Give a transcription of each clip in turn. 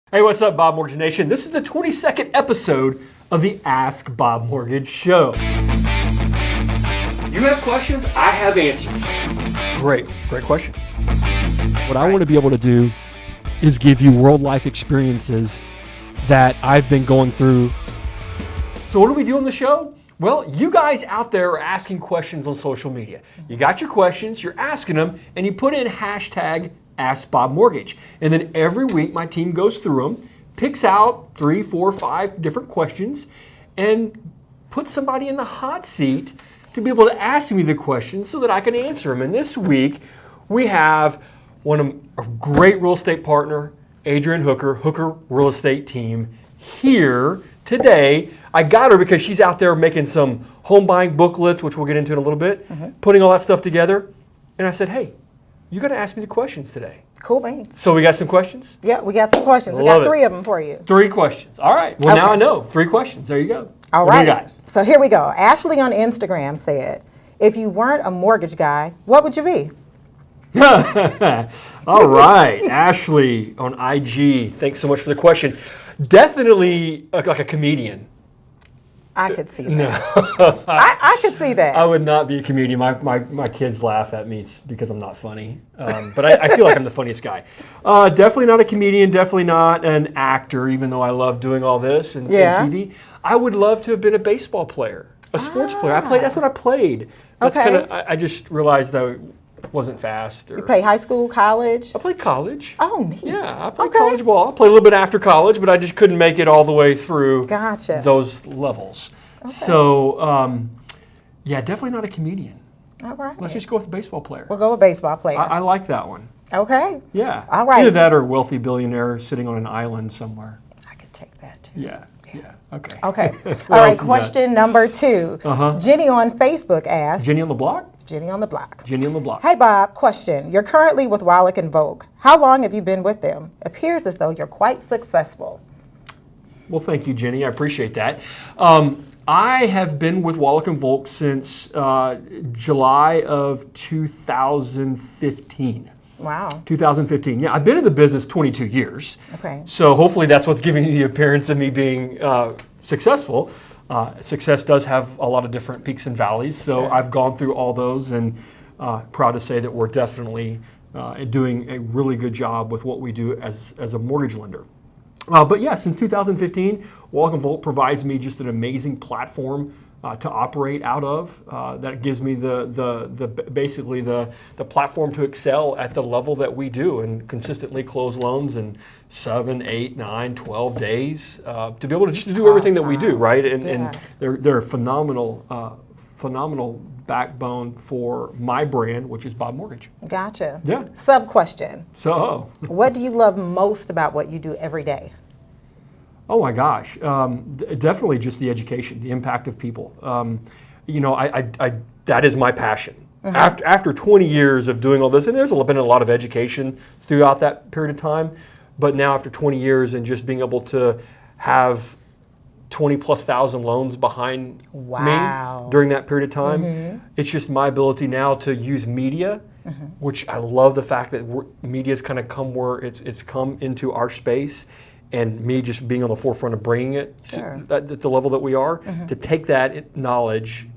Hey, what's up, Bob Mortgage Nation? This is the 22nd episode of the Ask Bob Mortgage Show. You have questions, I have answers. Great question. What I want to be able to do is give you world life experiences that I've been going through. So what do we do on the show? Well, you guys out there are asking questions on social media. You got your questions, you're asking them, and you put in hashtag Ask Bob Mortgage. And then every week my team goes through them, picks out 3, 4, 5 different questions, and puts somebody in the hot seat to be able to ask me the questions so that I can answer them. And this week we have a great real estate partner, Adrienne Hooker Real Estate Team, here today. I got her because she's out there making some home buying booklets, which we'll get into in a little bit, putting all that stuff together. And I said, hey, you got to ask me the questions today. Cool beans. So we got some questions? Yeah, we got some questions. We got 3 of them for you. 3 questions. All right. Well, now I know. 3 questions. There you go. All what right. do you got? So here we go. Ashley on Instagram said, if you weren't a mortgage guy, what would you be? All right. Ashley on IG. Thanks so much for the question. Definitely like a comedian. I could see that. No. I could see that. I would not be a comedian. My kids laugh at me because I'm not funny. But I feel like I'm the funniest guy. Definitely not a comedian. Definitely not an actor, even though I love doing all this and TV. I would love to have been a baseball player, a sports player. That's what I played. That's Okay. I just realized that I wasn't fast. You play high school, college? I played college. Oh, neat. Yeah, I played college ball. I played a little bit after college, but I just couldn't make it all the way through those levels. Okay. So, yeah, definitely not a comedian. All right. Let's just go with a baseball player. We'll go with baseball player. I like that one. Okay. Yeah. All right. Either that or wealthy billionaire sitting on an island somewhere. I could take that too. Yeah. Okay. Okay. All right, question number 2. Jenny on Facebook asked. Jenny on the block? Jenny on the block. Jenny on the block. Hey, Bob, question. You're currently with Wallick Volk. How long have you been with them? Appears as though you're quite successful. Well, thank you, Jenny. I appreciate that. I have been with Wallick Volk since July of 2015. Wow. 2015. Yeah, I've been in the business 22 years. Okay. So hopefully that's what's giving you the appearance of me being successful. Success does have a lot of different peaks and valleys. So Sure. I've gone through all those and proud to say that we're definitely doing a really good job with what we do as a mortgage lender. But yeah, since 2015, Wallick Volk provides me just an amazing platform to operate out of. That gives me basically the platform to excel at the level that we do and consistently close loans in 7, 8, 9, 12 days to be able to just do everything that we do, right? And they're a phenomenal backbone for my brand, which is Bob Mortgage. Gotcha. Yeah. Sub question. So. What do you love most about what you do every day? Oh my gosh, definitely just the education, the impact of people. That is my passion. After 20 years of doing all this, and there's been a lot of education throughout that period of time, but now after 20 years and just being able to have 20,000+ loans behind me during that period of time, it's just my ability now to use media, which I love the fact that media's kind of come where it's come into our space. And me just being on the forefront of bringing it at the level that we are, to take that knowledge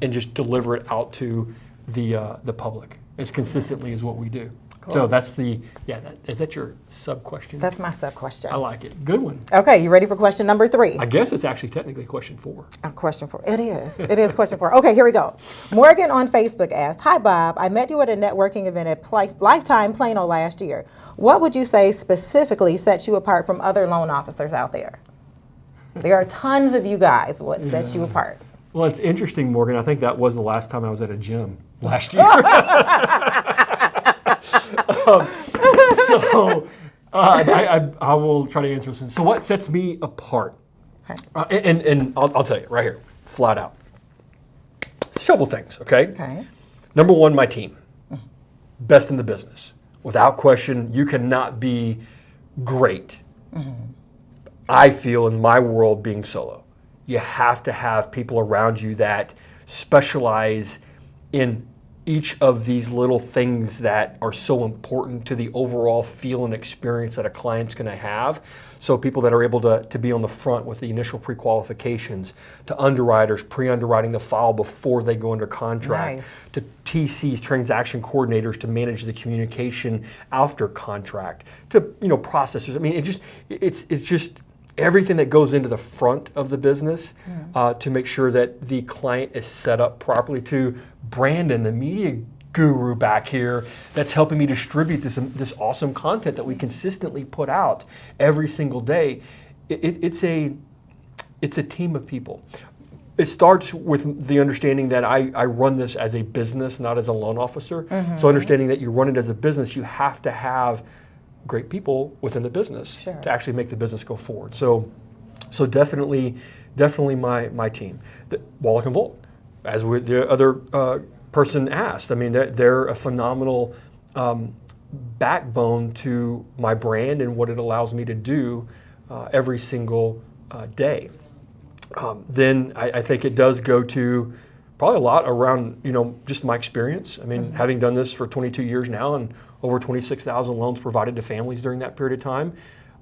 and just deliver it out to the public as consistently as what we do. Cool. So that's is that your sub question? That's my sub question. I like it. Good one. Okay, you ready for question number 3? I guess it's actually technically question 4. Question 4. It is. It is question 4. Okay, here we go. Morgan on Facebook asked, hi, Bob. I met you at a networking event at Lifetime Plano last year. What would you say specifically sets you apart from other loan officers out there? There are tons of you guys. What sets you apart? Well, it's interesting, Morgan. I think that was the last time I was at a gym last year. I will try to answer this. So what sets me apart? And I'll tell you right here, flat out. Several things, okay? Number 1, my team. Best in the business. Without question, you cannot be great. I feel in my world being solo. You have to have people around you that specialize in each of these little things that are so important to the overall feel and experience that a client's going to have. So people that are able to be on the front with the initial pre-qualifications, to underwriters pre-underwriting the file before they go under contract, Nice. to TCs, transaction coordinators, to manage the communication after contract, to processors. I mean, it's just everything that goes into the front of the business to make sure that the client is set up properly. To Brandon, the media guru back here, that's helping me distribute this awesome content that we consistently put out every single day. It's a team of people. It starts with the understanding that I run this as a business, not as a loan officer. So understanding that you run it as a business, you have to have great people within the business to actually make the business go forward. So definitely my team. Wallick and Volk, as the other person asked. I mean, they're a phenomenal backbone to my brand and what it allows me to do every single day. Then I think it does go to probably a lot around just my experience. I mean, having done this for 22 years now and over 26,000 loans provided to families during that period of time,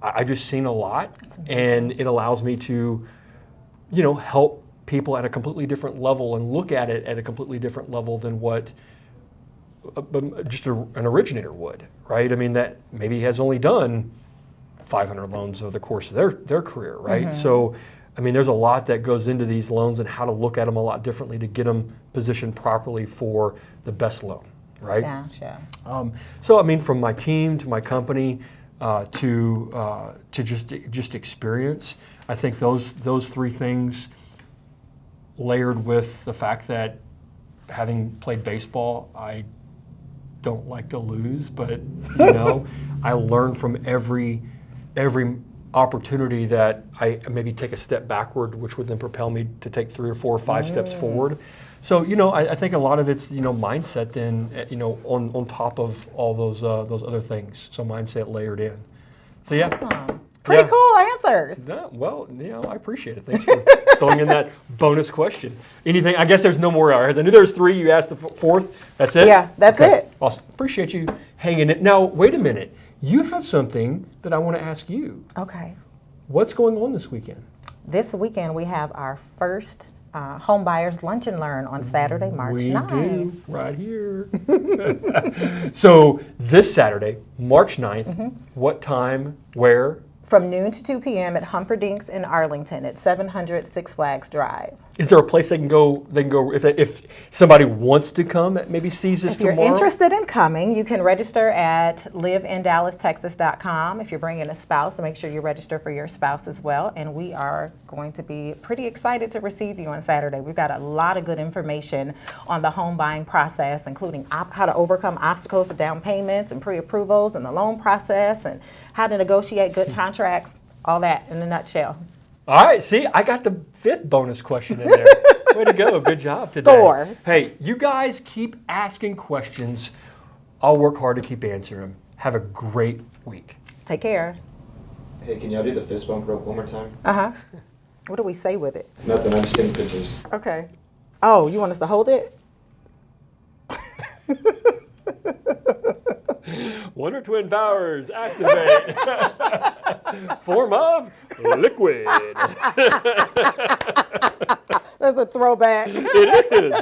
I just seen a lot, and it allows me to help people at a completely different level and look at it at a completely different level than what just an originator would, right? I mean, that maybe has only done 500 loans over the course of their career, right? So, I mean, there's a lot that goes into these loans and how to look at them a lot differently to get them positioned properly for the best loan, right? Gotcha. So, I mean, from my team to my company to just experience, I think those three things, layered with the fact that having played baseball, I don't like to lose, but I learn from every opportunity that I maybe take a step backward, which would then propel me to take 3 or 4 or 5 steps forward. So I think a lot of it's mindset then on top of all those other things. So mindset layered in. So yeah. Awesome. Pretty cool answers. Yeah, well, I appreciate it. Thanks for throwing in that bonus question. Anything? I guess there's no more hours. I knew there was 3. You asked the 4th. That's it? Yeah, that's it. Awesome. Appreciate you hanging it. Now, wait a minute. You have something that I want to ask you. Okay. What's going on this weekend? This weekend we have our first home buyers lunch and learn on Saturday, March 9th. We do, right here. So this Saturday, March 9th, what time, where? From noon to 2 p.m. at Humperdinck's in Arlington at 700 Six Flags Drive. Is there a place they can go? If somebody wants to come that maybe sees this tomorrow? If you're interested in coming, you can register at liveindallastexas.com. If you're bringing a spouse, make sure you register for your spouse as well. And we are going to be pretty excited to receive you on Saturday. We've got a lot of good information on the home buying process, including how to overcome obstacles to down payments and pre-approvals and the loan process and how to negotiate good contracts, all that in a nutshell. All right, see, I got the 5th bonus question in there. Way to go, good job today. Score. Hey, you guys keep asking questions. I'll work hard to keep answering them. Have a great week. Take care. Hey, can y'all do the fist bump rope one more time? Uh-huh. What do we say with it? Nothing, I'm just taking pictures. Okay. Oh, you want us to hold it? Wonder Twin powers, activate. Form of liquid. That's a throwback. It is.